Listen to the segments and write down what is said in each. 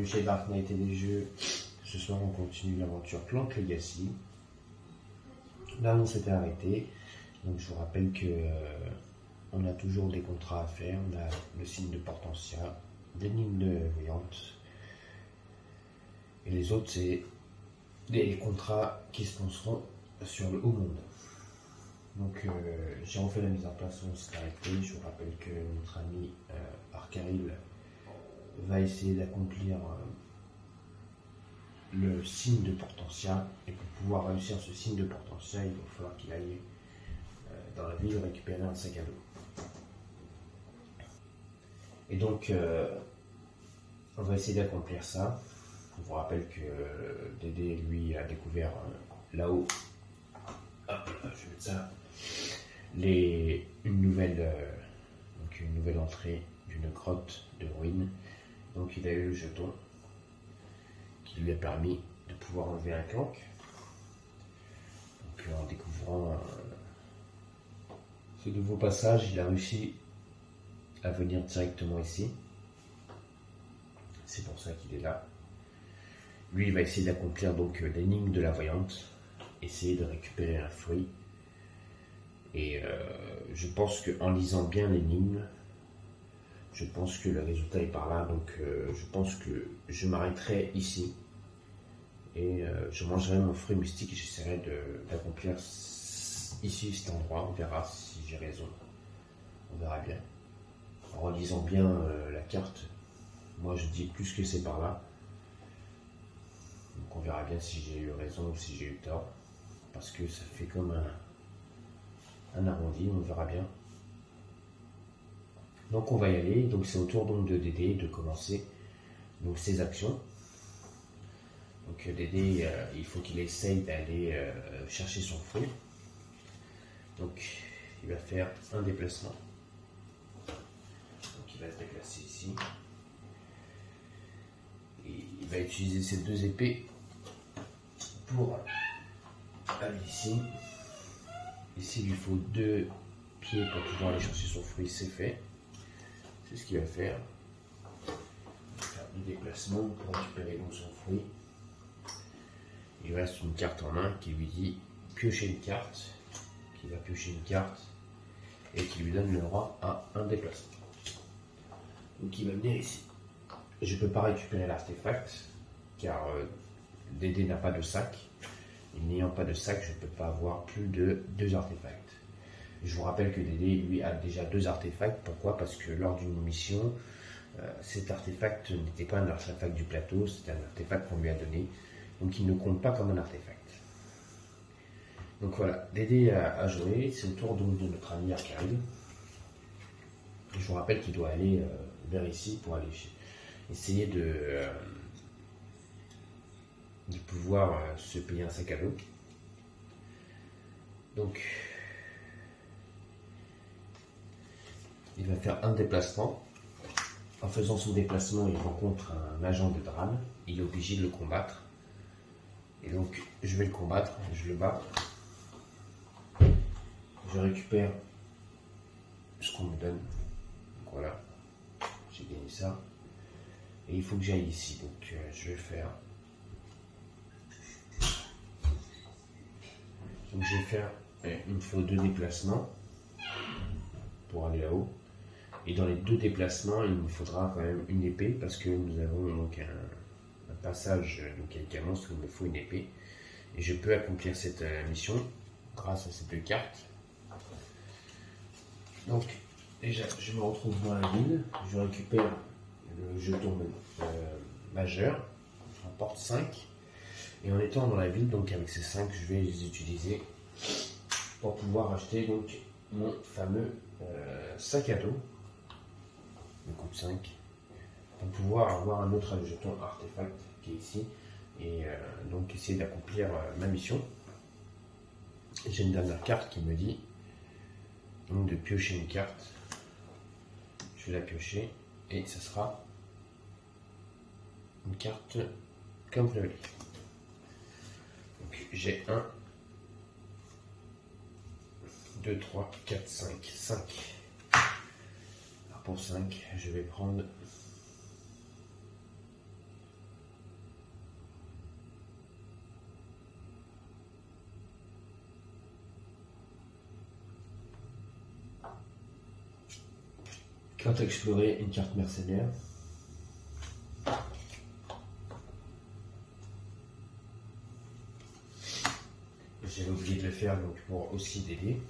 chez Dark Knight et des jeux. Ce soir, on continue l'aventure Clank Legacy. Là où on s'était arrêté. Donc, je vous rappelle que on a toujours des contrats à faire. On a le signe de Portentia, des lignes de voyante. Et les autres, c'est des contrats qui se lanceront sur le haut monde. Donc, j'ai refait la mise en place où on s'est arrêté. Je vous rappelle que notre ami Arcaril va essayer d'accomplir le signe de Portentia. Et pour pouvoir réussir ce signe de Portentia, il va falloir qu'il aille dans la ville récupérer un sac à dos. Et donc, on va essayer d'accomplir ça. Je vous rappelle que Dédé, lui, a découvert là-haut, hop, je vais mettre ça, une nouvelle entrée d'une grotte de ruines. Donc il a eu le jeton qui lui a permis de pouvoir enlever un Clank. Donc en découvrant ce nouveau passage, il a réussi à venir directement ici. C'est pour ça qu'il est là. Lui, il va essayer d'accomplir donc l'énigme de la voyante, essayer de récupérer un fruit. Et je pense qu'en lisant bien l'énigme, je pense que le résultat est par là. Donc je pense que je m'arrêterai ici. Et je mangerai mon fruit mystique et j'essaierai d'accomplir ici cet endroit. On verra si j'ai raison. On verra bien. En relisant bien la carte, moi je dis plus que c'est par là. Donc on verra bien si j'ai eu raison ou si j'ai eu tort. Parce que ça fait comme un arrondi, on verra bien. Donc on va y aller. Donc c'est au tour donc de Dédé de commencer donc ses actions. Donc Dédé, il faut qu'il essaye d'aller chercher son fruit. Donc il va faire un déplacement. Donc il va se déplacer ici. Et il va utiliser ses deux épées pour aller ici. Ici, il lui faut 2 pieds pour pouvoir aller chercher son fruit, c'est fait. C'est ce qu'il va faire. Il va faire 2 déplacements pour récupérer donc son fruit. Il reste une carte en main qui lui dit piocher une carte, qui va piocher une carte et qui lui donne le droit à un déplacement. Donc il va venir ici. Je ne peux pas récupérer l'artefact car Dédé n'a pas de sac. Et n'ayant pas de sac, je ne peux pas avoir plus de 2 artefacts. Je vous rappelle que Dédé, lui, a déjà 2 artefacts. Pourquoi? Parce que lors d'une mission, cet artefact n'était pas un artefact du plateau, c'était un artefact qu'on lui a donné. Donc il ne compte pas comme un artefact. Donc voilà, Dédé a joué, c'est au tour donc de notre ami Arcaril. Je vous rappelle qu'il doit aller vers ici pour aller essayer de pouvoir se payer un sac à dos. Donc il va faire un déplacement. En faisant son déplacement, il rencontre un agent de Dran. Il est obligé de le combattre. Et donc je vais le combattre, je le bats. Je récupère ce qu'on me donne. Donc voilà, j'ai gagné ça. Et il faut que j'aille ici. Donc je vais faire. Donc je vais faire. Il me faut 2 déplacements pour aller là-haut. Et dans les 2 déplacements, il me faudra quand même une épée parce que nous avons donc un passage donc avec un monstre où il me faut une épée. Et je peux accomplir cette mission grâce à ces 2 cartes. Donc déjà, je me retrouve dans la ville. Je récupère le jeton majeur. Je rapporte 5. Et en étant dans la ville, donc avec ces 5, je vais les utiliser pour pouvoir acheter donc mon fameux sac à dos. Il coûte 5. Pour pouvoir avoir un autre jeton artefact qui est ici. Et donc essayer d'accomplir ma mission. J'ai une dernière carte qui me dit donc de piocher une carte. Je vais la piocher et ce sera une carte comme vous l'avez. Donc j'ai 1, 2, 3, 4, 5, 5. Alors pour 5, je vais prendre Carte à explorer, une carte mercenaire. J'avais oublié de le faire donc pour aussi Dédé.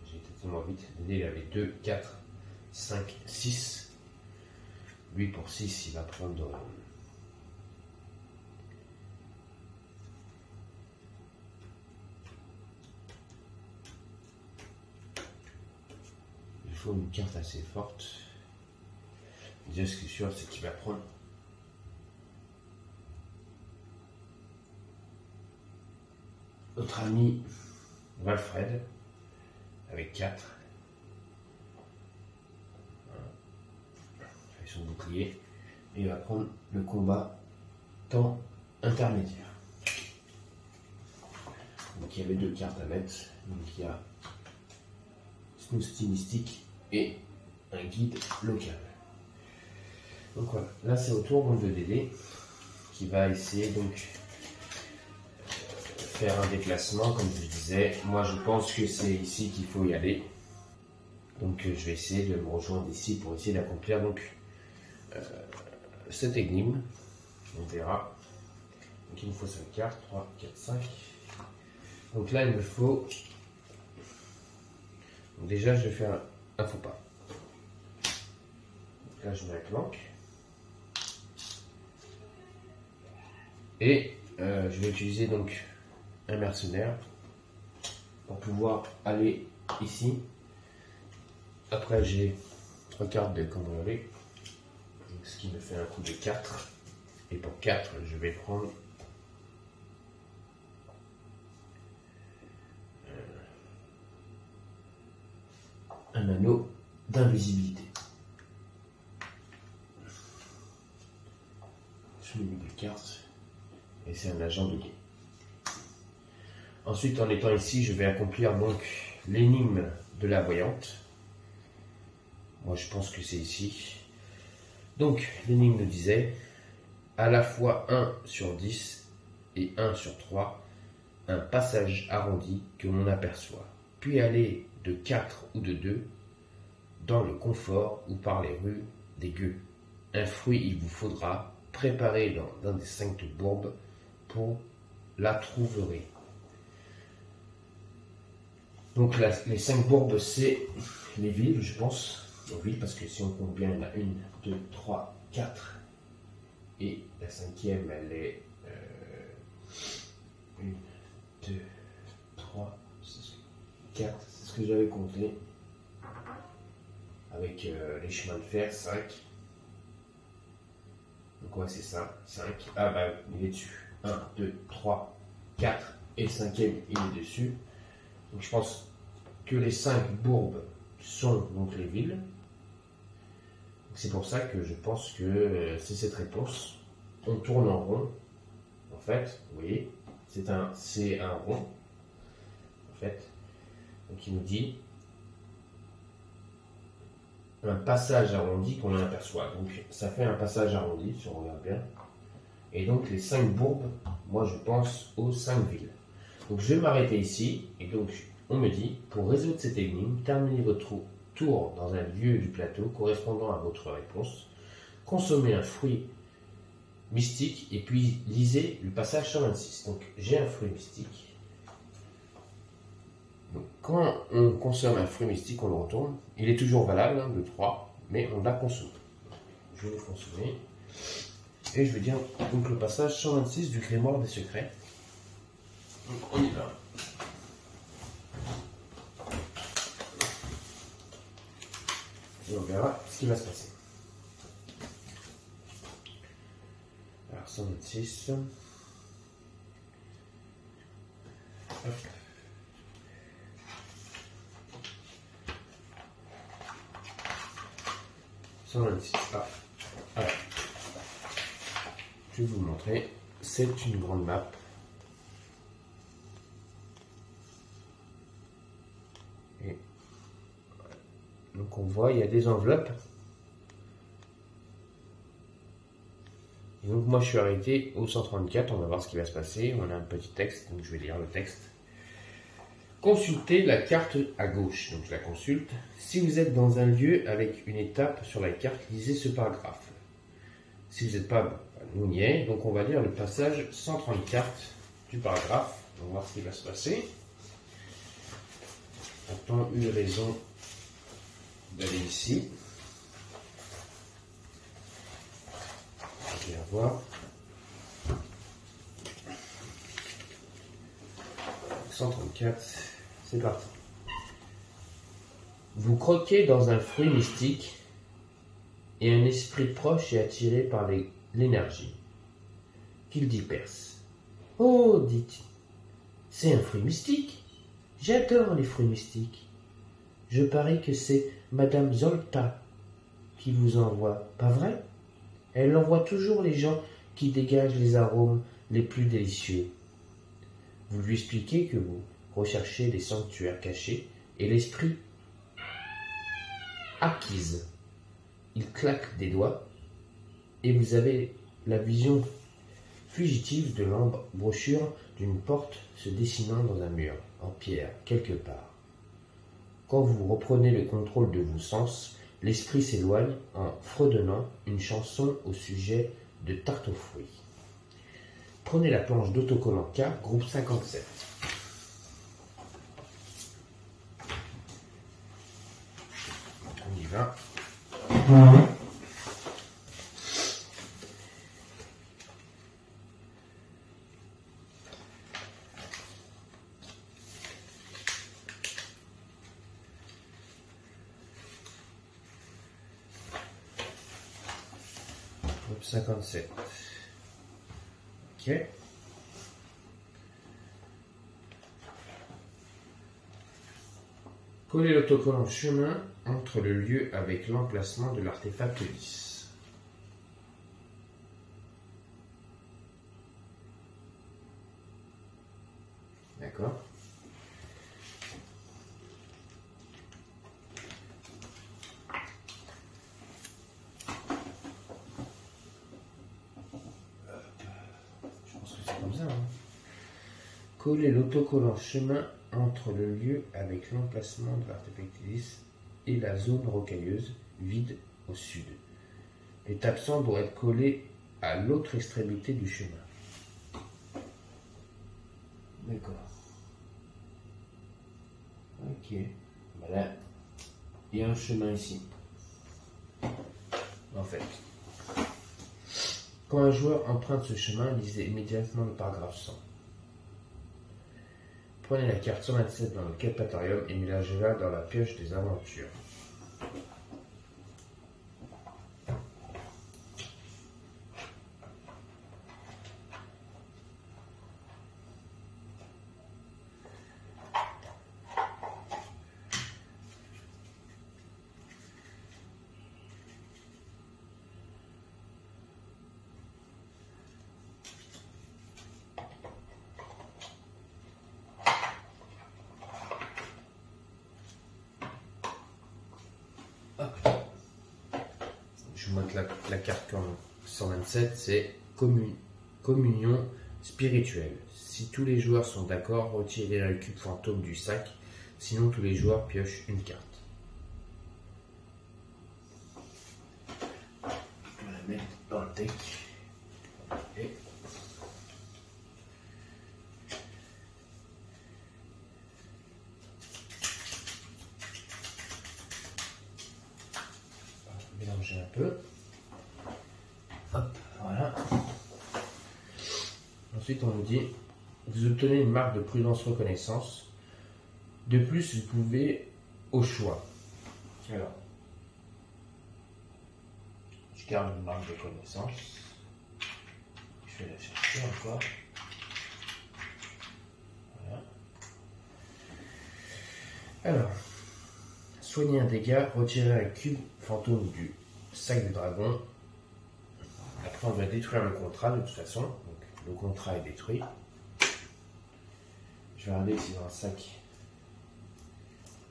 J'ai été tellement vite. Dédé il avait 2, 4, 5, 6. Lui pour 6 il va prendre... Il faut une carte assez forte. Déjà ce qui est sûr c'est qu'il va prendre notre ami Walfred avec 4. Voilà. Avec son bouclier. Et il va prendre le combat temps intermédiaire. Donc il y avait 2 cartes à mettre. Donc il y a Smoothie Mystique et un guide local. Donc voilà, là c'est au tour de Dédé qui va essayer donc faire un déplacement comme je disais. Moi je pense que c'est ici qu'il faut y aller. Donc je vais essayer de me rejoindre ici pour essayer d'accomplir donc cette énigme. On verra. Donc il me faut 5 cartes, 3, 4, 5. Donc là il me faut... Donc déjà je vais faire un faux pas. Donc là je mets un planque. Et je vais utiliser donc un mercenaire pour pouvoir aller ici. Après j'ai 3 cartes de cambrioler, ce qui me fait un coup de 4. Et pour 4 je vais prendre un anneau d'invisibilité. Je mets des cartes. Et c'est un agent de guet. Ensuite, en étant ici, je vais accomplir donc l'énigme de la voyante. Moi, je pense que c'est ici. Donc, l'énigme disait, à la fois 1 sur 10 et 1 sur 3, un passage arrondi que l'on aperçoit, puis aller de 4 ou de 2 dans le confort ou par les rues des gueux. Un fruit il vous faudra, préparer dans un des 5 bourbes, pour la trouverez. Donc les 5 bourbes, c'est les villes, je pense. Les villes, parce que si on compte bien, il y en a 1, 2, 3, 4. Et la 5e, elle est 1, 2, 3, 4. C'est ce que j'avais compté. Avec les chemins de fer, 5. Donc ouais, c'est ça, 5. Ah bah, il est dessus. 1, 2, 3, 4 et le 5e, il est dessus. Donc je pense que les 5 bourbes sont donc les villes. C'est pour ça que je pense que c'est cette réponse. On tourne en rond. En fait, vous voyez, c'est un rond. En fait, donc il nous dit un passage arrondi qu'on aperçoit. Donc ça fait un passage arrondi, si on regarde bien. Et donc les 5 bourbes, moi je pense aux 5 villes. Donc je vais m'arrêter ici. Et donc on me dit, pour résoudre cette énigme, terminez votre tour dans un lieu du plateau correspondant à votre réponse. Consommez un fruit mystique et puis lisez le passage 126. Donc j'ai un fruit mystique. Donc, quand on consomme un fruit mystique, on le retourne. Il est toujours valable, hein, de 3, mais on l'a consommé. Je vais le consommer. Et je vais dire donc le passage 126 du Grimoire des secrets. Donc on y va. Et on verra ce qui va se passer. Alors 126. Hop. Ah. Alors, je vais vous montrer. C'est une grande map. Et donc on voit, il y a des enveloppes. Et donc moi je suis arrêté au 134. On va voir ce qui va se passer. On a un petit texte, donc je vais lire le texte. Consultez la carte à gauche, donc je la consulte. Si vous êtes dans un lieu avec une étape sur la carte, lisez ce paragraphe. Si vous n'êtes pas, on y est, donc on va lire le passage 134 du paragraphe. On va voir ce qui va se passer. A-t-on eu raison d'aller ici? On va voir. 134, c'est parti. Vous croquez dans un fruit mystique et un esprit proche est attiré par l'énergie. Qu'il disperse. Oh, dit-il, c'est un fruit mystique. J'adore les fruits mystiques. Je parie que c'est Madame Zolta qui vous envoie, pas vrai? Elle envoie toujours les gens qui dégagent les arômes les plus délicieux. Vous lui expliquez que vous recherchez des sanctuaires cachés et l'esprit acquise. Il claque des doigts et vous avez la vision fugitive de l'embouchure d'une porte se dessinant dans un mur, en pierre, quelque part. Quand vous reprenez le contrôle de vos sens, l'esprit s'éloigne en fredonnant une chanson au sujet de tarte aux fruits. Prenez la planche d'autocollant K, groupe 57. On y va. Groupe 57. Ok. Collez l'autocollant chemin entre le lieu avec l'emplacement de l'artefact lisse. D'accord. Je pense que c'est comme ça. Coller l'autocollant chemin entre le lieu avec l'emplacement de l'artefact lisse et la zone rocailleuse vide au sud. L'étape 100 doit être collée à l'autre extrémité du chemin. D'accord. Ok. Voilà. Il y a un chemin ici. En fait. Quand un joueur emprunte ce chemin, lisez immédiatement le paragraphe 100. Prenez la carte 127 dans le Capatarium et mélangez-la dans la pioche des aventures. Je vous montre la carte 127, c'est communion spirituelle. Si tous les joueurs sont d'accord, retirez le cube fantôme du sac, sinon tous les joueurs piochent une carte. Je vais la mettre dans le deck. Et mélanger un peu. Hop, voilà. Ensuite, on nous dit, vous obtenez une marque de prudence reconnaissance. De plus, vous pouvez au choix. Alors, je garde une marque de connaissance. Je vais la chercher encore. Voilà. Alors, soigner un dégât, retirer un cube fantôme du sac du dragon. Après, on va détruire le contrat de toute façon. Donc, le contrat est détruit. Je vais regarder si dans le sac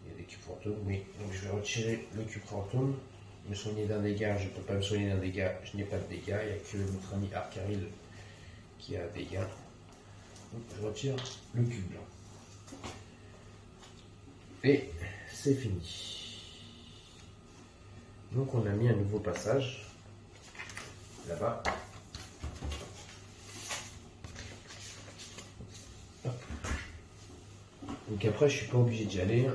il y a des cubes fantômes. Oui, donc je vais retirer le cube fantôme. Me soigner d'un dégât, je ne peux pas me soigner d'un dégât, je n'ai pas de dégâts. Il n'y a que notre ami Arcaril qui a des dégâts. Donc, je retire le cube blanc. Et c'est fini. Donc on a mis un nouveau passage là-bas. Donc après, je suis pas obligé d'y aller.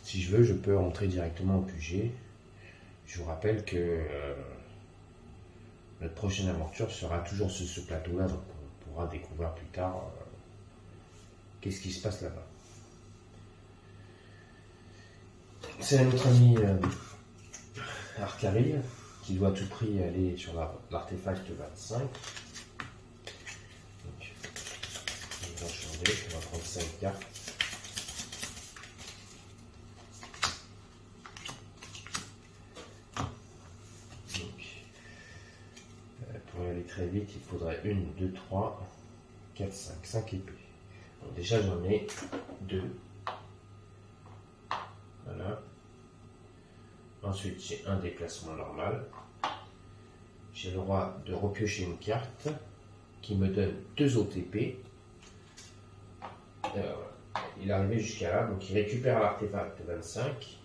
Si je veux, je peux rentrer directement au QG. Je vous rappelle que notre prochaine aventure sera toujours sur ce plateau-là, donc on pourra découvrir plus tard qu'est-ce qui se passe là-bas. C'est notre ami Arcaril qui doit à tout prix aller sur l'artefact 25. Donc, on va changer, on va prendre 5 cartes. Pour aller très vite, il faudrait 1, 2, 3, 4, 5 épées. Donc déjà j'en ai 2. Voilà. Ensuite j'ai un déplacement normal. J'ai le droit de repiocher une carte qui me donne 2 OTP. Il est arrivé jusqu'à là, donc il récupère l'artefact 25.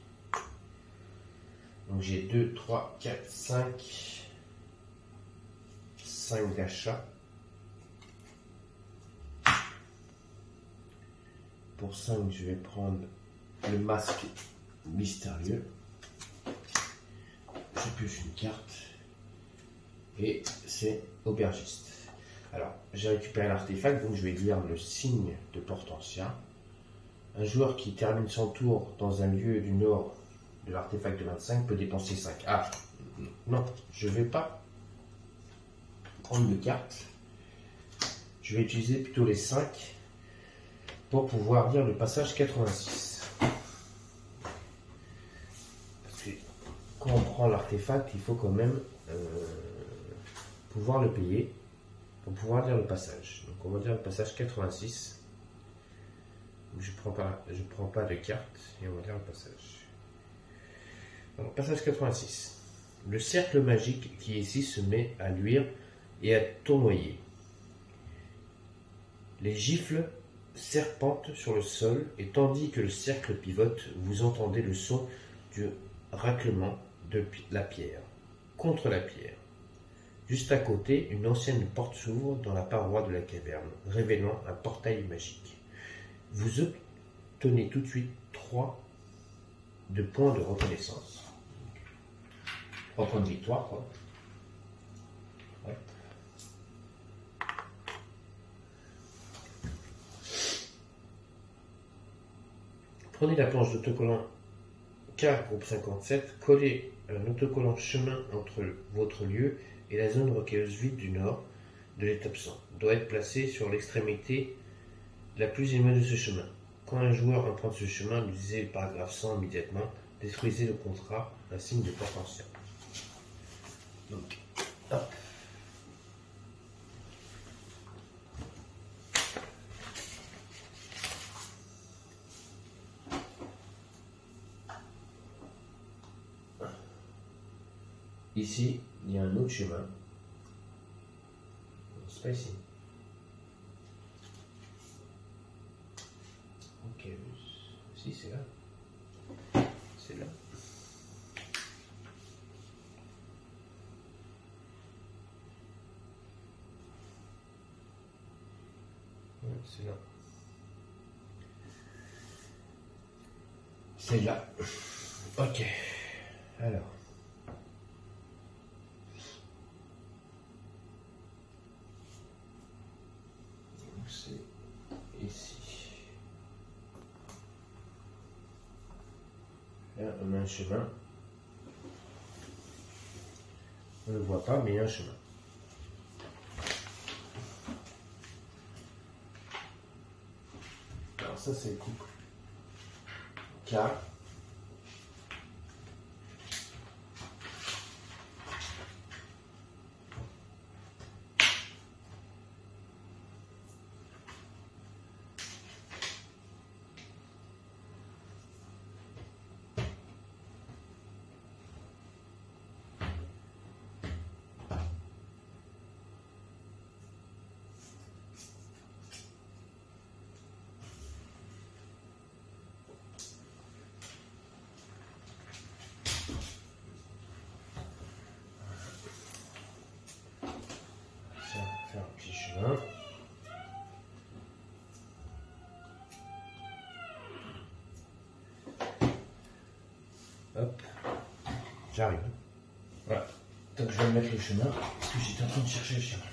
Donc j'ai 2, 3, 4, 5 d'achat. Pour 5, je vais prendre le masque mystérieux. Je pioche une carte. Et c'est aubergiste. Alors, j'ai récupéré l'artefact, donc je vais lire le signe de Portentia. Un joueur qui termine son tour dans un lieu du nord de l'artefact de 25 peut dépenser 5. Ah, non, je ne vais pas prendre de cartes. Je vais utiliser plutôt les 5 pour pouvoir lire le passage 86. Parce que quand on prend l'artefact, il faut quand même pouvoir le payer pour pouvoir lire le passage. Donc on va lire le passage 86. Donc je prends pas de carte et on va lire le passage. Donc, passage 86. Le cercle magique qui est ici se met à luire et à tournoyer. Les gifles serpentent sur le sol et tandis que le cercle pivote, vous entendez le son du raclement de la pierre contre la pierre. Juste à côté, une ancienne porte s'ouvre dans la paroi de la caverne, révélant un portail magique. Vous obtenez tout de suite 3 de points de reconnaissance. 3 points de victoire, quoi. Ouais. Prenez la planche d'autocollant K groupe 57, collez un autocollant chemin entre votre lieu et la zone rocailleuse vide du nord de l'étape 100. Doit être placé sur l'extrémité la plus éloignée de ce chemin. Quand un joueur emprunte ce chemin, lisez le paragraphe 100 immédiatement, détruisez le contrat, un signe de Portentia. Donc, hop. Ici, il y a un autre chemin. C'est pas ici. Ok, si c'est là. C'est là. Ouais, c'est là. C'est là. Ok. Alors. C'est ici. Là, on a un chemin. On ne le voit pas, mais il y a un chemin. Alors ça, c'est le couple K. chemin. Hop, j'arrive. Voilà. Donc je vais mettre le chemin parce que j'étais en train de chercher le chemin.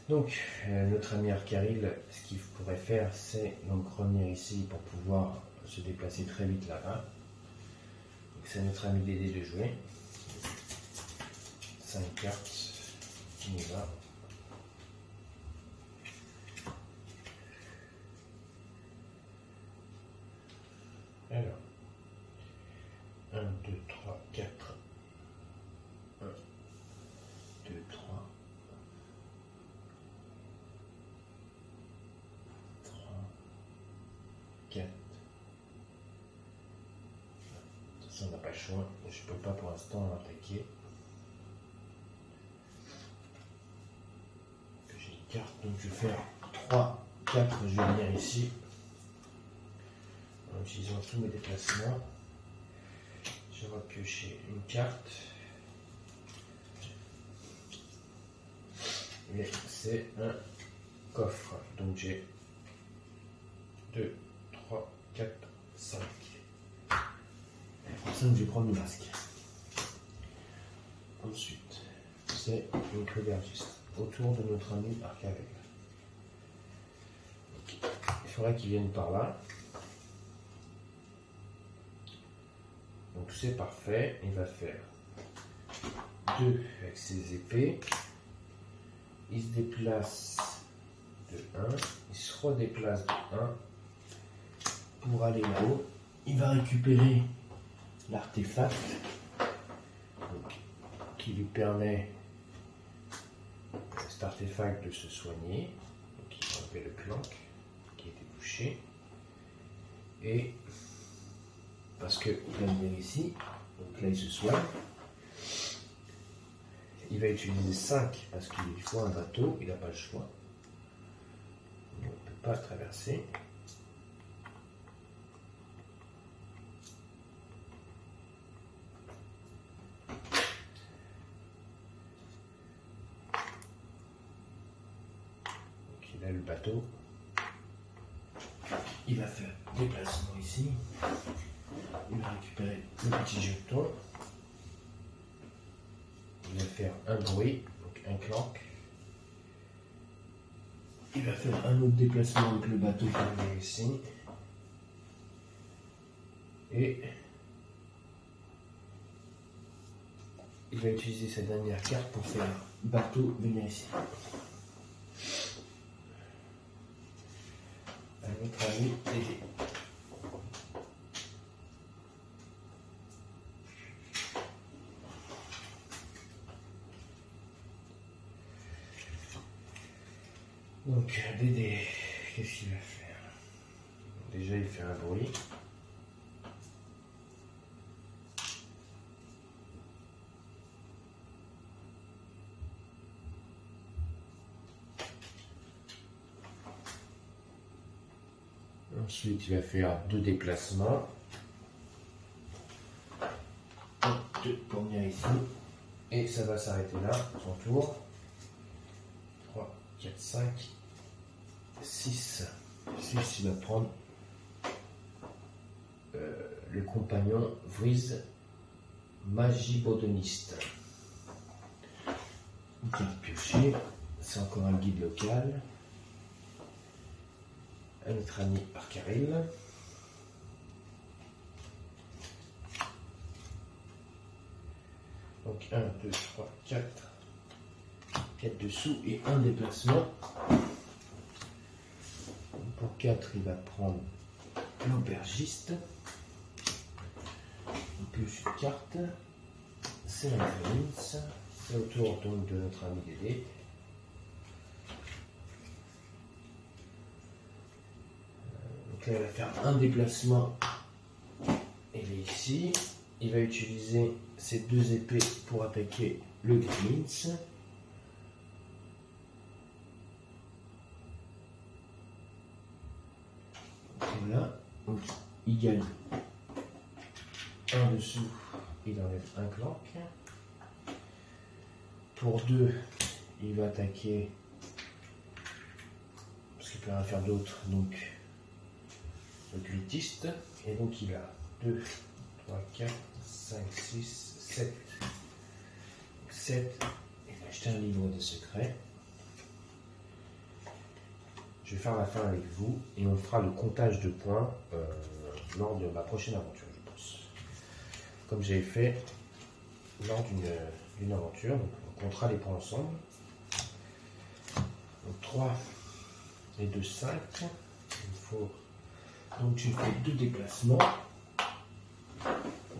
Donc notre ami Arcaril, ce qu'il pourrait faire, c'est donc revenir ici pour pouvoir se déplacer très vite là-bas. C'est notre ami Dédé de jouer. 5 cartes, on y va. Alors, 1, 2, 3, 4. 1, 2, 3. 3, 4. Ça, on n'a pas le choix. Je ne peux pas pour l'instant attaquer. J'ai une carte, donc je vais faire 3, 4. Je vais venir ici. En utilisant tous mes déplacements. Je vais piocher une carte. Et c'est un coffre. Donc j'ai 2, 3, 4, 5. Pour ça, je vais prendre le masque. Ensuite, c'est une clôbergiste autour de notre ami Arcaril. Il faudrait qu'il vienne par là. Donc c'est parfait. Il va faire 2 avec ses épées. Il se déplace de 1. Il se redéplace de 1 pour aller là-haut. Il va récupérer l'artefact qui lui permet, cet artefact, de se soigner. Donc il va enlever le plank qui était bouché. Et parce qu'il va venir ici, donc là il se soigne. Il va utiliser 5 parce qu'il faut un bateau, il n'a pas le choix. On ne peut pas traverser. Le bateau, il va faire déplacement ici, il va récupérer le petit jeton, il va faire un bruit, donc un clank, il va faire un autre déplacement avec le bateau qui est ici, et il va utiliser sa dernière carte pour faire bateau venir ici. Notre ami Dédé. Donc Dédé, qu'est-ce qu'il va faire? Déjà il fait un bruit. Ensuite, il va faire 2 déplacements. 1, 2 pour venir ici. Et ça va s'arrêter là, son tour. 3, 4, 5, 6. 6, il va prendre le compagnon Vriz Magibodoniste. Une carte piochée. C'est encore un guide local. À notre ami Arcaril. Donc 1, 2, 3, 4. 4 dessous et un déplacement. Pour 4, il va prendre l'aubergiste. On pioche une carte. C'est la province. C'est au tour donc de notre ami Dédé. Donc là, il va faire un déplacement. Il est ici. Il va utiliser ses 2 épées pour attaquer le Gremlins. Voilà. Donc, il gagne un dessous. Il enlève un clank. Pour 2, il va attaquer, parce qu'il peut rien faire d'autre, donc occultiste. Et donc il a 2, 3, 4, 5, 6, 7. 7. Il va acheter un livre des secrets. Je vais faire la fin avec vous et on fera le comptage de points lors de ma prochaine aventure, je pense. Comme j'avais fait lors d'une aventure, donc on comptera les points ensemble. Donc 3 et 2, 5. Il faut donc tu fais 2 déplacements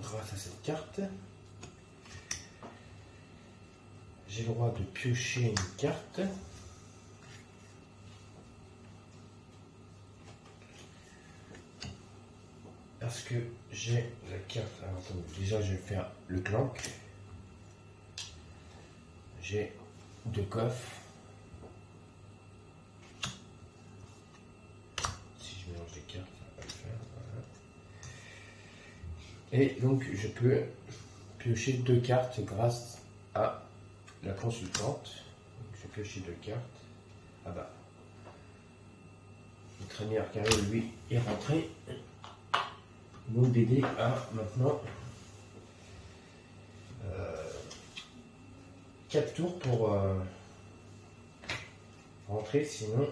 grâce à cette carte. J'ai le droit de piocher une carte. Parce que j'ai la carte. Alors, déjà, je vais faire le clank. J'ai 2 coffres. Si je mélange les cartes, ça va pas le faire. Voilà. Et donc, je peux piocher 2 cartes grâce à la consultante. Donc, je pioche 2 cartes. Ah bah. Notre ami Arcari, lui, est rentré. Donc d'aider à maintenant 4 tours pour rentrer, sinon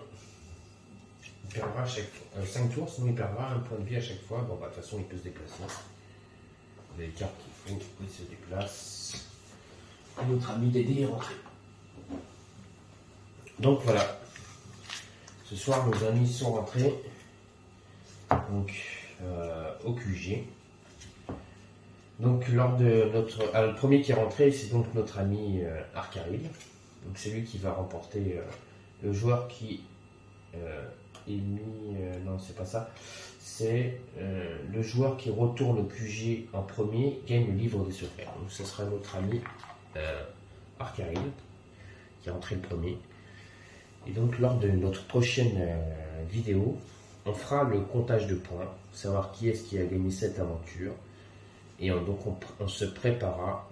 il perdra à chaque fois 5 tours, sinon il perdra un point de vie à chaque fois. Bon bah de toute façon il peut se déplacer. Les cartes qu'il faut, il se déplace. Et notre ami Dédé est rentré. Donc voilà. Ce soir nos amis sont rentrés. Donc au QG. Donc lors de notre le premier qui est rentré, c'est donc notre ami Arcaril. Donc c'est lui qui va remporter le joueur qui est mis non c'est pas ça, c'est le joueur qui retourne au QG en premier gagne le livre des secrets. Donc ce sera notre ami Arcaril qui est rentré le premier. Et donc lors de notre prochaine vidéo, on fera le comptage de points, savoir qui est-ce qui a gagné cette aventure. Et donc on se préparera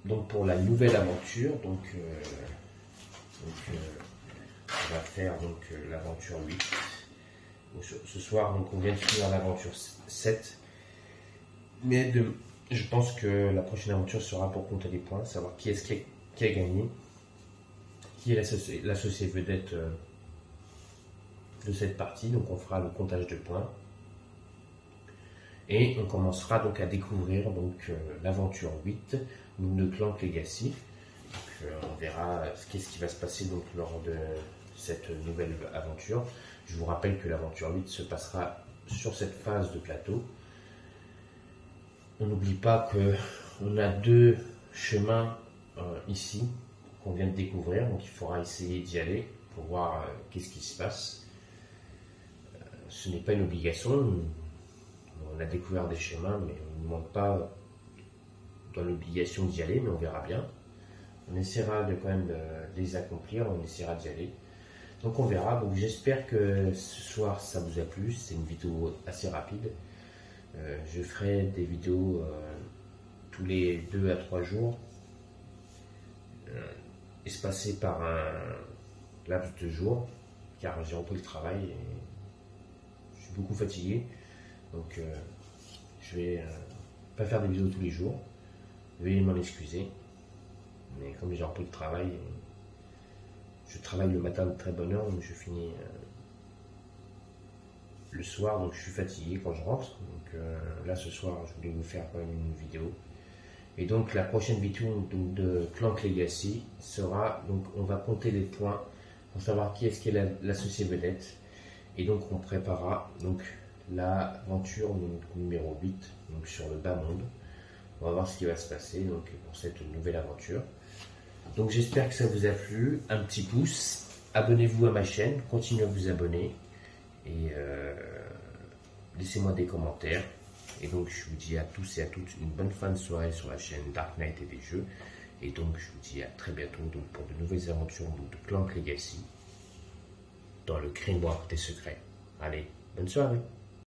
donc pour la nouvelle aventure. Donc on va faire donc l'aventure 8. Ce soir, donc on vient de finir l'aventure 7. Mais je pense que la prochaine aventure sera pour compter les points, savoir qui est-ce qui a gagné, qui est l'associé vedette de cette partie. Donc on fera le comptage de points et on commencera donc à découvrir donc l'aventure 8 de Clank Legacy. Donc, on verra qu'est-ce qui va se passer donc lors de cette nouvelle aventure. Je vous rappelle que l'aventure 8 se passera sur cette phase de plateau. On n'oublie pas que on a 2 chemins ici qu'on vient de découvrir, donc il faudra essayer d'y aller pour voir qu'est-ce qui se passe. Ce n'est pas une obligation, on a découvert des chemins, mais on ne demande pas dans l'obligation d'y aller, mais on verra bien. On essaiera de quand même de les accomplir, on essaiera d'y aller. Donc on verra, donc j'espère que ce soir ça vous a plu, c'est une vidéo assez rapide. Je ferai des vidéos tous les 2 à 3 jours, espacés par un laps de jours, car j'ai repris le travail et je suis beaucoup fatigué, donc je vais pas faire des vidéos tous les jours, veuillez m'en excuser, mais comme j'ai repris le travail, je travaille le matin de très bonne heure, donc je finis le soir, donc je suis fatigué quand je rentre. Donc là ce soir je voulais vous faire quand même une vidéo. Et donc la prochaine vidéo de Clank Legacy sera, donc on va compter les points pour savoir qui est-ce qui est l'associé vedette. Et donc on préparera donc l'aventure numéro 8, donc sur le bas monde. On va voir ce qui va se passer donc pour cette nouvelle aventure. Donc j'espère que ça vous a plu, un petit pouce, abonnez-vous à ma chaîne, continuez à vous abonner et laissez-moi des commentaires. Et donc je vous dis à tous et à toutes une bonne fin de soirée sur la chaîne Dark Knight et des jeux. Et donc je vous dis à très bientôt donc, pour de nouvelles aventures de Clank Legacy dans le grimoire des secrets. Allez, bonne soirée.